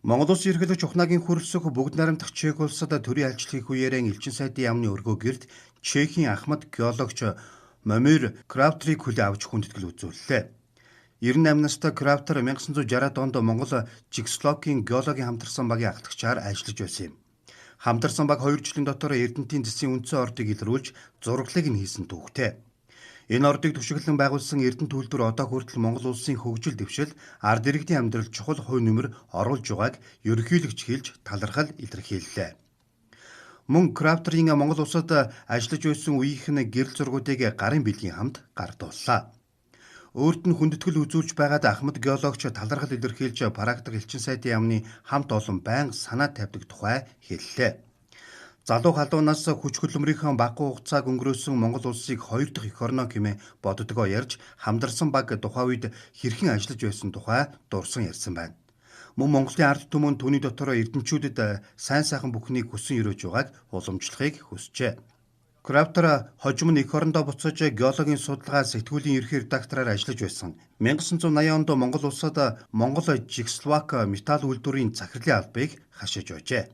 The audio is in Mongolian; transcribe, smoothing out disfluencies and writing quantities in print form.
Монгол Улсын ерөнхийлөгч Ухнагийн хөрөлсөх бүгд найрамдах Чех улсад төрийн альчлал хийх үеэрээ элчин сайдын яамны өргөө гэрд Чехийн Ахмад геологч Момир Кравтрийг хүлээн авч хүндэтгэл үзүүллээ. 98 настай Кравтер 1960-аад онд Монгол Чехословакийн геологийн хамтарсан багийн ахлагчаар ажиллаж байсан юм. Хамтарсан баг 2 жилийн дотор Эрдэнэтийн засгийн үндсэн ордыг илрүүлж зураглалыг нь хийсэн түүхтэй. Энэ ордыг түшиглэн байгуулсан Эрдэнэт үйлдвэр одоо хүртэл Монгол улсын хөгжил дэвшил, ард иргэдийн амьдрал чухал хувь нэмэр оруулж байгааг ерөнхийлөгч хэлж талархал илэрхийллээ. Мөн Кравтерийн Монгол улсад ажиллаж байсан үеийнх нь гэрэл зургуудыг гарын бэлгийн хамт гардууллаа. Өөрт нь хүндэтгэл үзүүлж байгаад Ахмад геологч талархал илэрхийлж парагдах элчин сайдын яамны хамт олон байнга санаа тавьдаг тухай хэллээ. Залуу халуунаас хүч хөдөлмөрийнхөө багахан хугацааг өнгөрөөсөн Монгол улсыг хоёр дахь эх орноо хэмээн боддгоо ярьж хамдарсан баг тухайн үед хэрхэн ажиллаж байсан тухай дурсан ярьсан байна. Мөн Монголын ард түмэн түүний дотор эрдэмчүүдэд сайн сайхан бүхнийг хүсэн өрөөж байгааг уламжлахыг хүсжээ. Кравтер хожим нь эх орондоо буцаж геологийн судалгаа сэтгүүлийн ерхий редактораар ажиллаж байсан. 1980 онд Монгол улсад Монгол Чехословак металл үйлдвэрийн захирлын албыг хашиж байжээ.